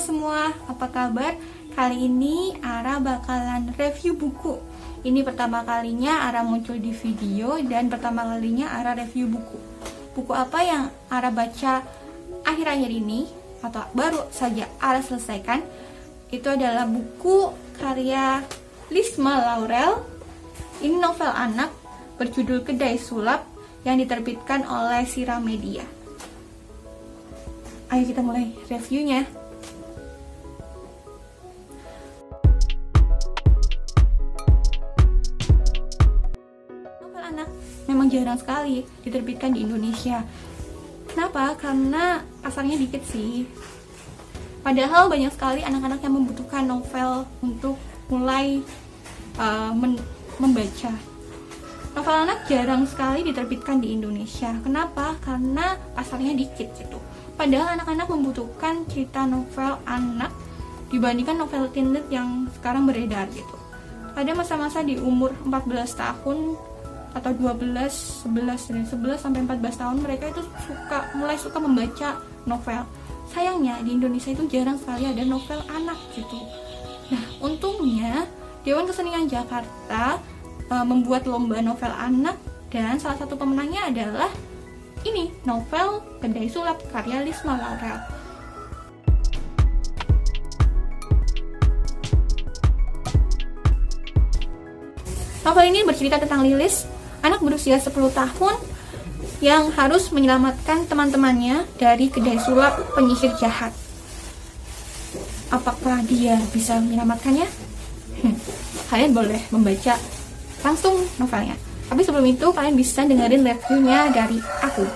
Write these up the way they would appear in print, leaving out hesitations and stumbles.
Semua, apa kabar? Kali ini Ara bakalan review buku. Ini pertama kalinya Ara muncul di video dan pertama kalinya Ara review buku. Buku apa yang Ara baca akhir-akhir ini atau baru saja Ara selesaikan? Itu adalah buku karya Lisma Laurel. Ini novel anak berjudul Kedai Sulap yang diterbitkan oleh Sira Media. Ayo kita mulai reviewnya. Novel anak memang jarang sekali diterbitkan di Indonesia. Kenapa? Karena pasarnya dikit sih. Padahal banyak sekali anak-anak yang membutuhkan novel untuk mulai membaca. Novel anak jarang sekali diterbitkan di Indonesia. Kenapa? Karena pasarnya dikit gitu. Padahal anak-anak membutuhkan cerita novel anak dibandingkan novel teen lit yang sekarang beredar gitu. Pada masa-masa di umur 14 tahun atau 11 sampai 14 tahun mereka itu mulai suka membaca novel. Sayangnya di Indonesia itu jarang sekali ada novel anak gitu. Nah, untungnya Dewan Kesenian Jakarta membuat lomba novel anak dan salah satu pemenangnya adalah ini, novel Kedai Sulap karya Lisma Laurel. Novel ini bercerita tentang Lilis, anak berusia 10 tahun yang harus menyelamatkan teman-temannya dari kedai sulap penyihir jahat. Apakah dia bisa menyelamatkannya? Kalian boleh membaca langsung novelnya. Tapi sebelum itu kalian bisa dengerin reviewnya dari aku.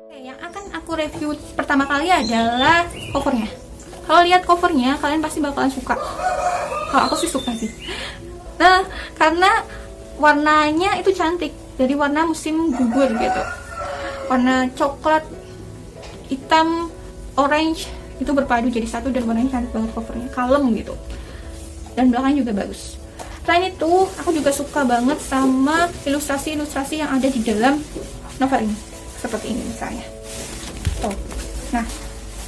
Oke, yang akan aku review pertama kali adalah covernya. Kalau lihat covernya kalian pasti bakalan suka. Kalau aku sih suka sih. Nah, karena warnanya itu cantik. Dari warna musim gugur gitu. Warna coklat, hitam, orange itu berpadu jadi satu dan warnanya cantik banget covernya. Kalem gitu. Dan belakangnya juga bagus. Selain itu, aku juga suka banget sama ilustrasi-ilustrasi yang ada di dalam novel ini. Seperti ini misalnya. Tuh. Nah,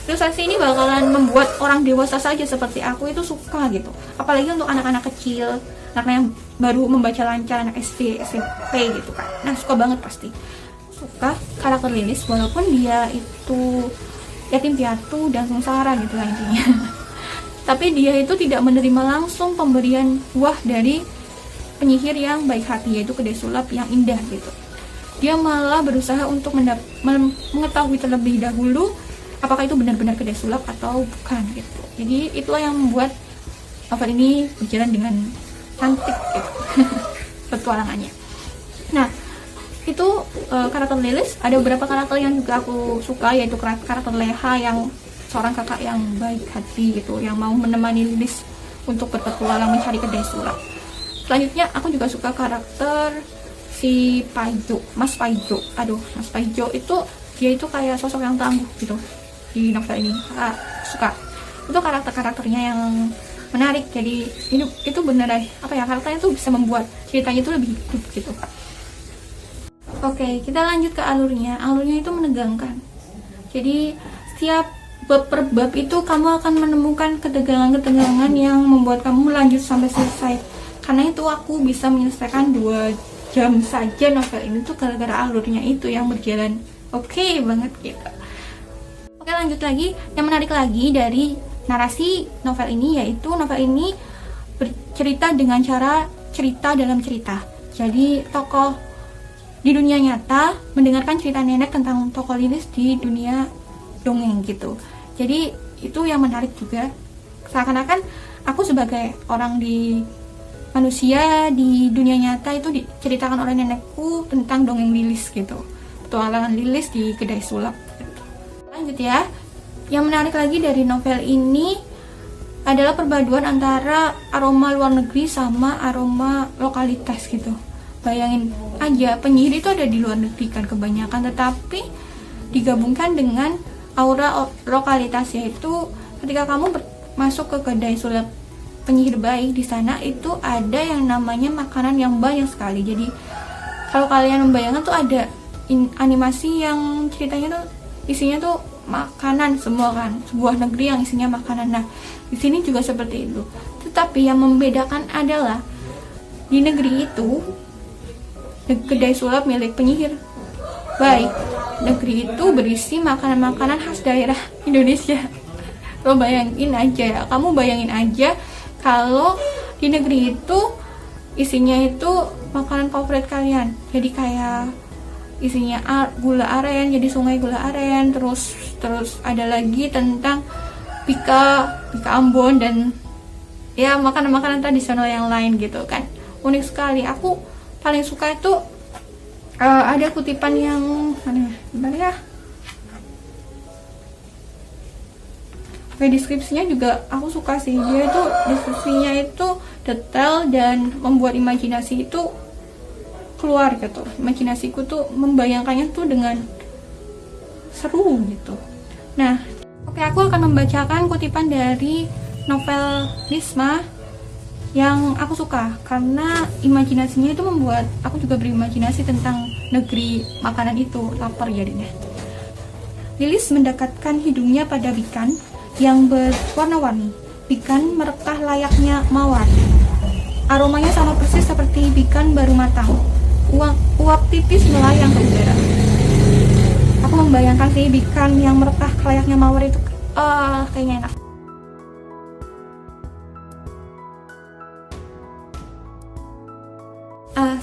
ilustrasi ini bakalan membuat orang dewasa saja seperti aku itu suka gitu. Apalagi untuk anak-anak kecil, anak yang baru membaca lancar, anak SD, SMP gitu kan. Nah, suka banget pasti. Suka karakter Lilis walaupun dia itu yatim piatu dan sengsara gitu lah intinya. Tapi dia itu tidak menerima langsung pemberian buah dari penyihir yang baik hati, yaitu kedai sulap yang indah gitu. Dia malah berusaha untuk mengetahui terlebih dahulu apakah itu benar-benar kedai sulap atau bukan gitu. Jadi itulah yang membuat novel ini berjalan dengan cantik gitu. Petualangannya. Nah, itu karakter Lilis. Ada beberapa karakter yang juga aku suka, yaitu karakter Leha yang seorang kakak yang baik hati gitu, yang mau menemani Lilis untuk berpetualang mencari kedai sulap. Selanjutnya aku juga suka karakter si Paijo, Mas Paijo. Mas Paijo itu dia itu kayak sosok yang tangguh gitu di novel ini. Suka itu karakternya yang menarik. Jadi itu beneran karakternya tuh bisa membuat ceritanya itu lebih hidup gitu. Oke, kita lanjut ke alurnya. Alurnya itu menegangkan. Jadi setiap bab per bab itu kamu akan menemukan ketegangan-ketegangan yang membuat kamu lanjut sampai selesai. Karena itu aku bisa menyelesaikan 2 jam saja novel ini tuh gara-gara alurnya itu yang berjalan oke banget gitu. Oke, lanjut lagi. Yang menarik lagi dari narasi novel ini yaitu novel ini bercerita dengan cara cerita dalam cerita. Jadi tokoh di dunia nyata mendengarkan cerita nenek tentang tokoh Lilis di dunia dongeng gitu. Jadi itu yang menarik juga. Seakan-akan aku sebagai orang di manusia di dunia nyata itu diceritakan oleh nenekku tentang dongeng Lilis gitu. Petualangan Lilis di kedai sulap gitu. Lanjut ya. Yang menarik lagi dari novel ini adalah perpaduan antara aroma luar negeri sama aroma lokalitas gitu. Bayangin aja, penyihir itu ada di luar negeri kan kebanyakan, tetapi digabungkan dengan aura lokalitas, yaitu ketika kamu masuk ke kedai sulap penyihir baik, di sana itu ada yang namanya makanan yang banyak sekali. Jadi kalau kalian membayangkan tuh ada animasi yang ceritanya tuh isinya tuh makanan semua kan, sebuah negeri yang isinya makanan. Nah, di sini juga seperti itu. Tetapi yang membedakan adalah di negeri itu kedai sulap milik penyihir. Baik, negeri itu berisi makanan-makanan khas daerah Indonesia. Lo bayangin aja ya, kamu bayangin aja kalau di negeri itu isinya itu makanan favorit kalian. Jadi kayak isinya gula aren, jadi sungai gula aren, terus ada lagi tentang pika Ambon dan ya makanan-makanan tradisional yang lain gitu kan. Unik sekali. Aku paling suka itu ada kutipan yang mana ya? Deskripsinya juga aku suka sih. Dia itu deskripsinya itu detail dan membuat imajinasi itu keluar gitu. Imajinasiku tuh membayangkannya tuh dengan seru gitu. Nah, oke, aku akan membacakan kutipan dari novel Risma yang aku suka karena imajinasinya itu membuat aku juga berimajinasi tentang negeri makanan itu. Lapar jadinya. Lilis mendekatkan hidungnya pada Bikan yang berwarna-warni. Bikan merekah layaknya mawar. Aromanya sama persis seperti Bikan baru matang. Uap tipis melayang ke udara. Aku membayangkan sih Bikan yang merekah layaknya mawar itu kayaknya enak.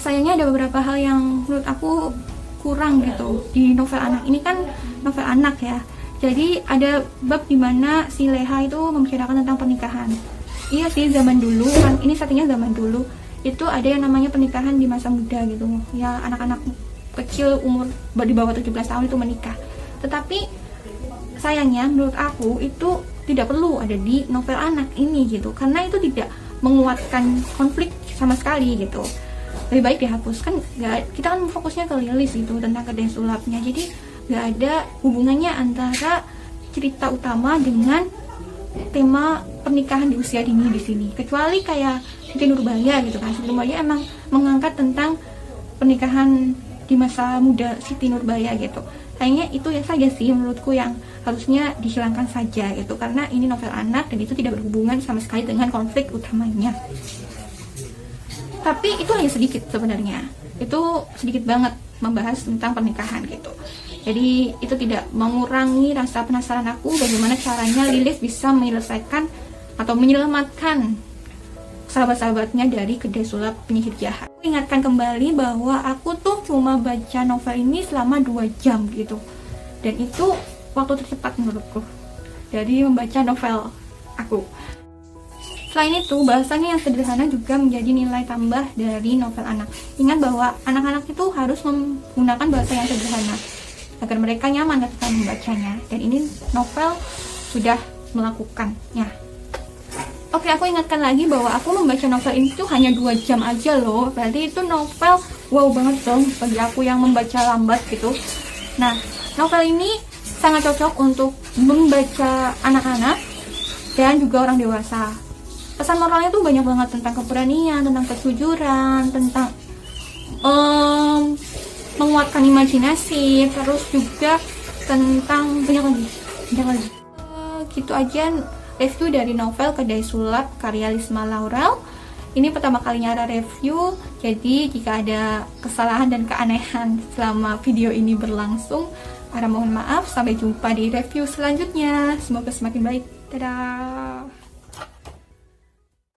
Sayangnya ada beberapa hal yang menurut aku kurang gitu di novel anak. Ini kan novel anak ya. Jadi ada bab dimana si Leha itu membicarakan tentang pernikahan. Iya sih, zaman dulu kan, ini settingnya zaman dulu itu ada yang namanya pernikahan di masa muda gitu ya, anak-anak kecil umur di bawah 17 tahun itu menikah. Tetapi sayangnya menurut aku itu tidak perlu ada di novel anak ini gitu, karena itu tidak menguatkan konflik sama sekali gitu. Lebih baik dihapuskan. Kita kan fokusnya ke Lilis itu tentang kedai sulapnya, jadi nggak ada hubungannya antara cerita utama dengan tema pernikahan di usia dini di sini. Kecuali kayak Siti Nurbaya gitu kan. Siti Nurbaya emang mengangkat tentang pernikahan di masa muda Siti Nurbaya gitu. Kayaknya itu ya saja sih menurutku yang harusnya dihilangkan saja gitu, karena ini novel anak dan itu tidak berhubungan sama sekali dengan konflik utamanya. Tapi itu hanya sedikit sebenarnya. Itu sedikit banget membahas tentang pernikahan gitu. Jadi itu tidak mengurangi rasa penasaran aku bagaimana caranya Lilis bisa menyelesaikan atau menyelamatkan sahabat-sahabatnya dari kedai sulap penyihir jahat. Aku ingatkan kembali bahwa aku tuh cuma baca novel ini selama 2 jam gitu. Dan itu waktu tercepat menurutku dari membaca novel aku. Selain itu, bahasanya yang sederhana juga menjadi nilai tambah dari novel anak. Ingat bahwa anak-anak itu harus menggunakan bahasa yang sederhana agar mereka nyaman ketika membacanya, dan ini novel sudah melakukannya. Oke, aku ingatkan lagi bahwa aku membaca novel ini tuh hanya 2 jam aja loh. Berarti itu novel wow banget dong bagi aku yang membaca lambat gitu. Nah, novel ini sangat cocok untuk membaca anak-anak dan juga orang dewasa. Pesan moralnya tuh banyak banget tentang keberanian, tentang kejujuran, tentang menguatkan imajinasi, terus juga tentang banyak lagi. Gitu aja review dari novel Kedai Sulap karya Lisma Laurel. Ini pertama kalinya ada review, jadi jika ada kesalahan dan keanehan selama video ini berlangsung, mohon maaf. Sampai jumpa di review selanjutnya. Semoga semakin baik. Dadah.